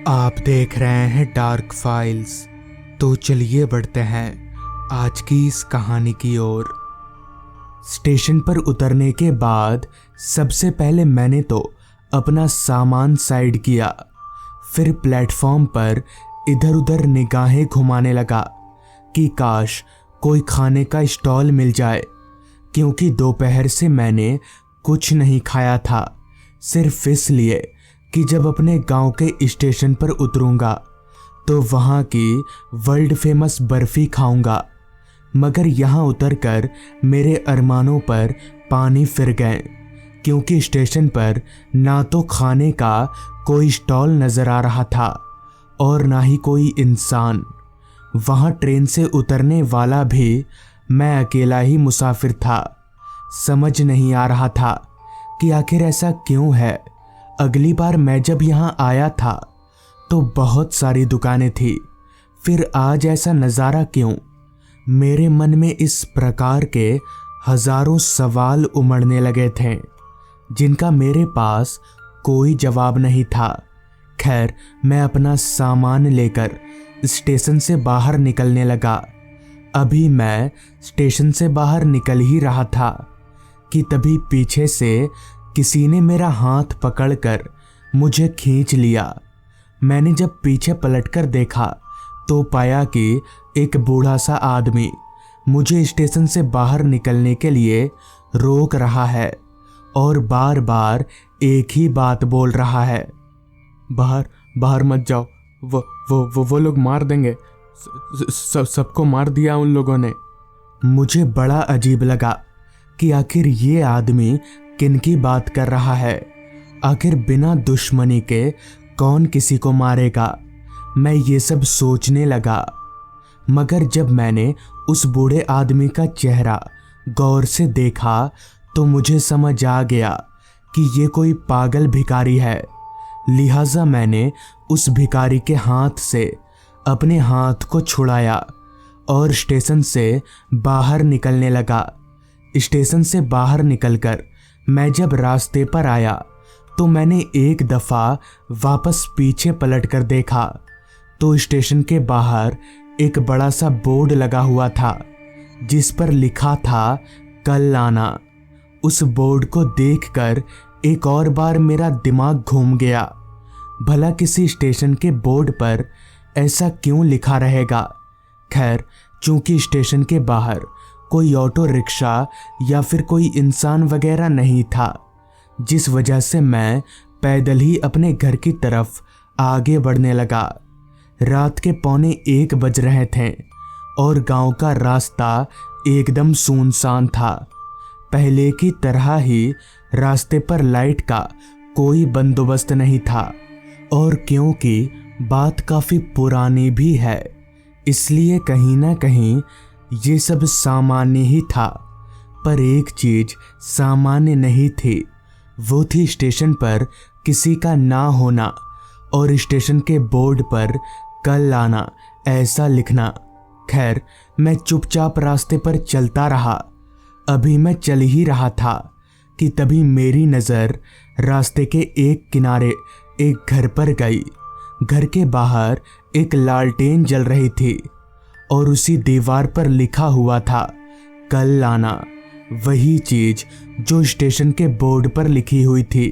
आप देख रहे हैं डार्क फाइल्स। तो चलिए बढ़ते हैं आज की इस कहानी की ओर। स्टेशन पर उतरने के बाद सबसे पहले मैंने तो अपना सामान साइड किया, फिर प्लेटफॉर्म पर इधर उधर निगाहें घुमाने लगा कि काश कोई खाने का स्टॉल मिल जाए, क्योंकि दोपहर से मैंने कुछ नहीं खाया था, सिर्फ इसलिए कि जब अपने गांव के स्टेशन पर उतरूंगा तो वहां की वर्ल्ड फेमस बर्फी खाऊंगा। मगर यहां उतरकर मेरे अरमानों पर पानी फिर गए, क्योंकि स्टेशन पर ना तो खाने का कोई स्टॉल नजर आ रहा था और ना ही कोई इंसान। वहां ट्रेन से उतरने वाला भी मैं अकेला ही मुसाफिर था। समझ नहीं आ रहा था कि आखिर ऐसा क्यों है। अगली बार मैं जब यहाँ आया था तो बहुत सारी दुकानें थी, फिर आज ऐसा नज़ारा क्यों। मेरे मन में इस प्रकार के हजारों सवाल उमड़ने लगे थे जिनका मेरे पास कोई जवाब नहीं था। खैर, मैं अपना सामान लेकर स्टेशन से बाहर निकलने लगा। अभी मैं स्टेशन से बाहर निकल ही रहा था कि तभी पीछे से किसी ने मेरा हाथ पकड़कर मुझे खींच लिया। मैंने जब पीछे पलटकर देखा तो पाया कि एक बूढ़ा सा आदमी मुझे स्टेशन से बाहर निकलने के लिए रोक रहा है और बार बार एक ही बात बोल रहा है, बाहर बाहर मत जाओ, वो लोग मार देंगे, सबको मार दिया उन लोगों ने। मुझे बड़ा अजीब लगा कि आखिर ये आदमी किनकी बात कर रहा है। आखिर बिना दुश्मनी के कौन किसी को मारेगा। मैं ये सब सोचने लगा, मगर जब मैंने उस बूढ़े आदमी का चेहरा गौर से देखा तो मुझे समझ आ गया कि ये कोई पागल भिखारी है। लिहाजा मैंने उस भिखारी के हाथ से अपने हाथ को छुड़ाया और स्टेशन से बाहर निकलने लगा। स्टेशन से बाहर निकलकर मैं जब रास्ते पर आया तो मैंने एक दफ़ा वापस पीछे पलटकर देखा तो स्टेशन के बाहर एक बड़ा सा बोर्ड लगा हुआ था जिस पर लिखा था कल आना। उस बोर्ड को देखकर एक और बार मेरा दिमाग घूम गया। भला किसी स्टेशन के बोर्ड पर ऐसा क्यों लिखा रहेगा। खैर, चूंकि स्टेशन के बाहर कोई ऑटो रिक्शा या फिर कोई इंसान वगैरह नहीं था, जिस वजह से मैं पैदल ही अपने घर की तरफ आगे बढ़ने लगा। रात के 12:45 बज रहे थे और गांव का रास्ता एकदम सुनसान था। पहले की तरह ही रास्ते पर लाइट का कोई बंदोबस्त नहीं था, और क्योंकि बात काफ़ी पुरानी भी है इसलिए कहीं ना कहीं ये सब सामान्य ही था। पर एक चीज सामान्य नहीं थी, वो थी स्टेशन पर किसी का ना होना और स्टेशन के बोर्ड पर कल आना ऐसा लिखना। खैर, मैं चुपचाप रास्ते पर चलता रहा। अभी मैं चल ही रहा था कि तभी मेरी नज़र रास्ते के एक किनारे एक घर पर गई। घर के बाहर एक लालटेन जल रही थी और उसी दीवार पर लिखा हुआ था कल आना। वही चीज जो स्टेशन के बोर्ड पर लिखी हुई थी।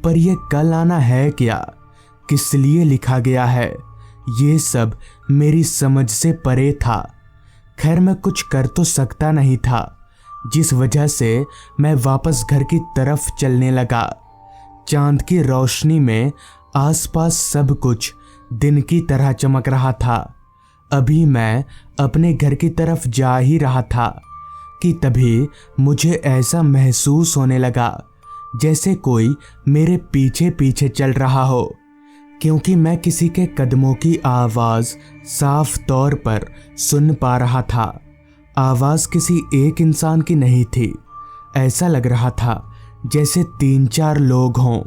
पर यह कल आना है क्या, किस लिए लिखा गया है, ये सब मेरी समझ से परे था। खैर, मैं कुछ कर तो सकता नहीं था, जिस वजह से मैं वापस घर की तरफ चलने लगा। चांद की रोशनी में आसपास सब कुछ दिन की तरह चमक रहा था। अभी मैं अपने घर की तरफ जा ही रहा था कि तभी मुझे ऐसा महसूस होने लगा जैसे कोई मेरे पीछे पीछे चल रहा हो, क्योंकि मैं किसी के कदमों की आवाज़ साफ तौर पर सुन पा रहा था। आवाज़ किसी एक इंसान की नहीं थी, ऐसा लग रहा था जैसे 3-4 लोग हों।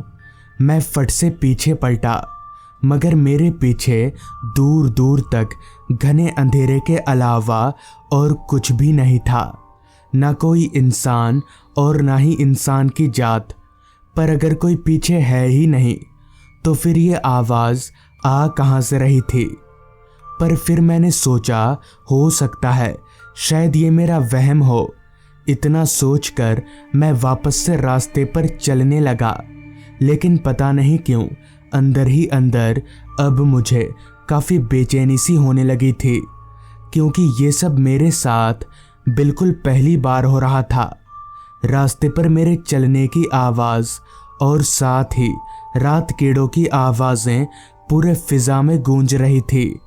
मैं फट से पीछे पलटा, मगर मेरे पीछे दूर दूर तक घने अंधेरे के अलावा और कुछ भी नहीं था। ना कोई इंसान और ना ही इंसान की जात। पर अगर कोई पीछे है ही नहीं तो फिर ये आवाज़ आ कहाँ से रही थी। पर फिर मैंने सोचा हो सकता है शायद ये मेरा वहम हो। इतना सोचकर मैं वापस से रास्ते पर चलने लगा, लेकिन पता नहीं क्यों अंदर ही अंदर अब मुझे काफ़ी बेचैनी सी होने लगी थी, क्योंकि ये सब मेरे साथ बिल्कुल पहली बार हो रहा था। रास्ते पर मेरे चलने की आवाज़ और साथ ही रात कीड़ों की आवाज़ें पूरे फिज़ा में गूंज रही थी।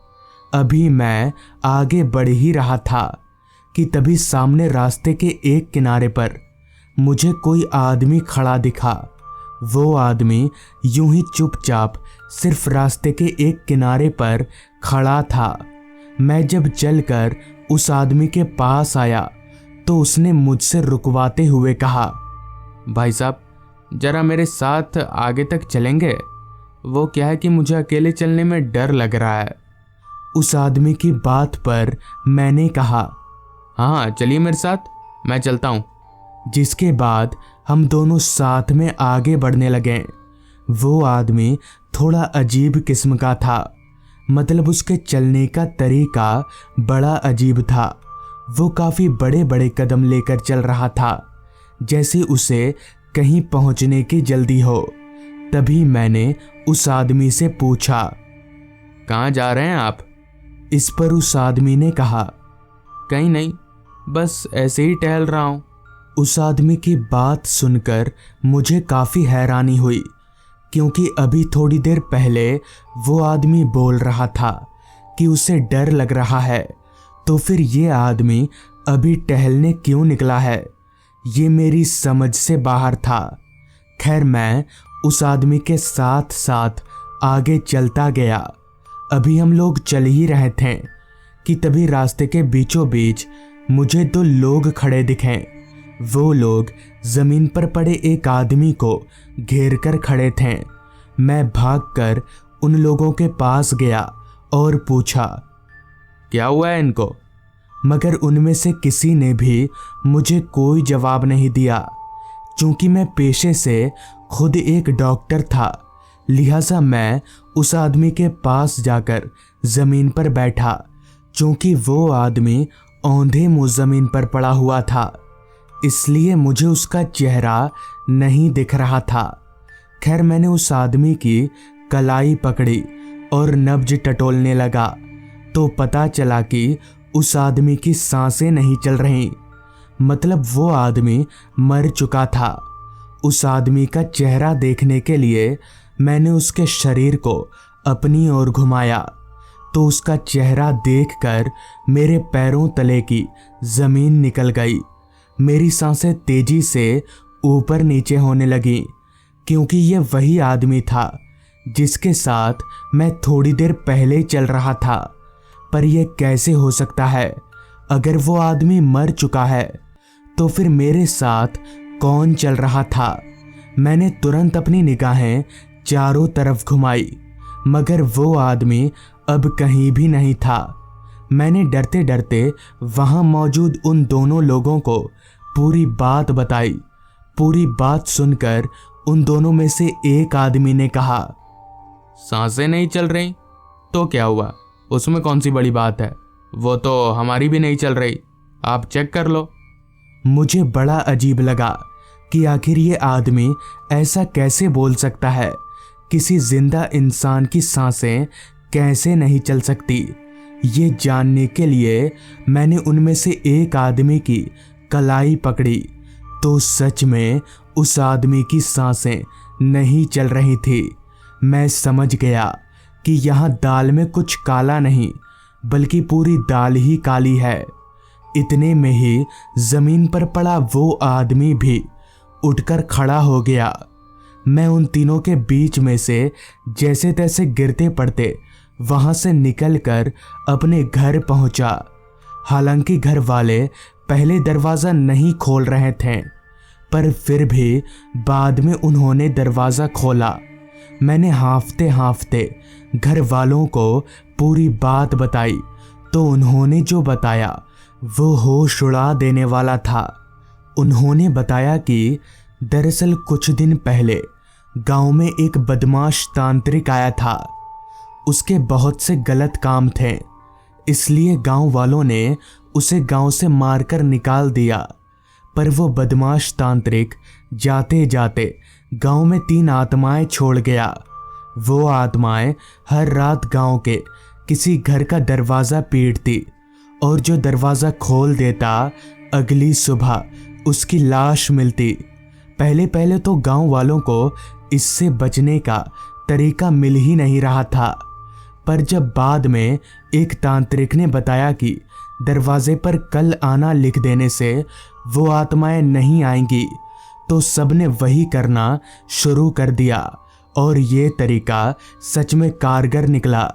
अभी मैं आगे बढ़ ही रहा था कि तभी सामने रास्ते के एक किनारे पर मुझे कोई आदमी खड़ा दिखा। वो आदमी यूं ही चुपचाप सिर्फ रास्ते के एक किनारे पर खड़ा था। मैं जब चलकर उस आदमी के पास आया तो उसने मुझसे रुकवाते हुए कहा, भाई साहब जरा मेरे साथ आगे तक चलेंगे? वो क्या है कि मुझे अकेले चलने में डर लग रहा है। उस आदमी की बात पर मैंने कहा, हाँ चलिए मेरे साथ, मैं चलता हूँ। जिसके बाद हम दोनों साथ में आगे बढ़ने लगे। वो आदमी थोड़ा अजीब किस्म का था, मतलब उसके चलने का तरीका बड़ा अजीब था। वो काफ़ी बड़े बड़े कदम लेकर चल रहा था, जैसे उसे कहीं पहुंचने की जल्दी हो। तभी मैंने उस आदमी से पूछा, कहाँ जा रहे हैं आप? इस पर उस आदमी ने कहा, कहीं नहीं, बस ऐसे ही टहल रहा हूँ। उस आदमी की बात सुनकर मुझे काफ़ी हैरानी हुई, क्योंकि अभी थोड़ी देर पहले वो आदमी बोल रहा था कि उसे डर लग रहा है, तो फिर ये आदमी अभी टहलने क्यों निकला है, ये मेरी समझ से बाहर था। खैर मैं उस आदमी के साथ साथ आगे चलता गया। अभी हम लोग चल ही रहे थे कि तभी रास्ते के बीचों बीच मुझे दो लोग खड़े दिखे। वो लोग जमीन पर पड़े एक आदमी को घेर कर खड़े थे। मैं भागकर उन लोगों के पास गया और पूछा, क्या हुआ है इनको? मगर उनमें से किसी ने भी मुझे कोई जवाब नहीं दिया। चूंकि मैं पेशे से खुद एक डॉक्टर था, लिहाजा मैं उस आदमी के पास जाकर जमीन पर बैठा। चूंकि वो आदमी औंधे मुंह जमीन पर पड़ा हुआ था, इसलिए मुझे उसका चेहरा नहीं दिख रहा था। खैर मैंने उस आदमी की कलाई पकड़ी और नब्ज टटोलने लगा, तो पता चला कि उस आदमी की सांसें नहीं चल रहीं, मतलब वो आदमी मर चुका था। उस आदमी का चेहरा देखने के लिए मैंने उसके शरीर को अपनी ओर घुमाया, तो उसका चेहरा देखकर मेरे पैरों तले की जमीन निकल गई। मेरी सांसें तेजी से ऊपर नीचे होने लगीं, क्योंकि ये वही आदमी था जिसके साथ मैं थोड़ी देर पहले चल रहा था। पर यह कैसे हो सकता है? अगर वो आदमी मर चुका है तो फिर मेरे साथ कौन चल रहा था? मैंने तुरंत अपनी निगाहें चारों तरफ घुमाई, मगर वो आदमी अब कहीं भी नहीं था। मैंने डरते डरते वहां मौजूद उन दोनों लोगों को पूरी बात बताई। पूरी बात सुनकर उन दोनों में से एक आदमी ने कहा, सांसें नहीं चल रही तो क्या हुआ, उसमें कौन सी बड़ी बात है? वो तो हमारी भी नहीं चल रही, आप चेक कर लो। मुझे बड़ा अजीब लगा कि आखिर ये आदमी ऐसा कैसे बोल सकता है। किसी जिंदा इंसान की सांसें कैसे नहीं चल सकती? ये जानने के लिए मैंने उनमें से एक आदमी की कलाई पकड़ी, तो सच में उस आदमी की सांसें नहीं चल रही थी। मैं समझ गया कि यहाँ दाल में कुछ काला नहीं, बल्कि पूरी दाल ही काली है। इतने में ही जमीन पर पड़ा वो आदमी भी उठकर खड़ा हो गया। मैं उन तीनों के बीच में से जैसे तैसे गिरते पड़ते वहां से निकलकर अपने घर पहुंचा। हालांकि घर वाले पहले दरवाज़ा नहीं खोल रहे थे, पर फिर भी बाद में उन्होंने दरवाज़ा खोला। मैंने हांफते हांफते घर वालों को पूरी बात बताई, तो उन्होंने जो बताया वो होश उड़ा देने वाला था। उन्होंने बताया कि दरअसल कुछ दिन पहले गांव में एक बदमाश तांत्रिक आया था। उसके बहुत से गलत काम थे, इसलिए गांव वालों ने उसे गांव से मारकर निकाल दिया। पर वो बदमाश तांत्रिक जाते जाते गांव में 3 आत्माएं छोड़ गया। वो आत्माएं हर रात गांव के किसी घर का दरवाज़ा पीटती और जो दरवाज़ा खोल देता अगली सुबह उसकी लाश मिलती। पहले पहले तो गांव वालों को इससे बचने का तरीका मिल ही नहीं रहा था, पर जब बाद में एक तांत्रिक ने बताया कि दरवाजे पर कल आना लिख देने से वो आत्माएं नहीं आएंगी, तो सबने वही करना शुरू कर दिया और ये तरीका सच में कारगर निकला।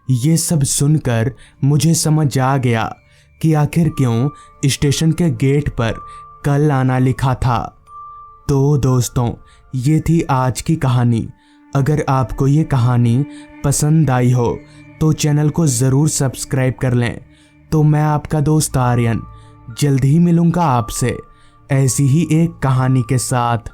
ये सब सुनकर मुझे समझ आ गया कि आखिर क्यों स्टेशन के गेट पर कल आना लिखा था। तो दोस्तों, ये थी आज की कहानी। अगर आपको ये कहानी पसंद आई हो तो चैनल को ज़रूर सब्सक्राइब कर लें। तो मैं आपका दोस्त आर्यन जल्द ही मिलूँगा आपसे ऐसी ही एक कहानी के साथ।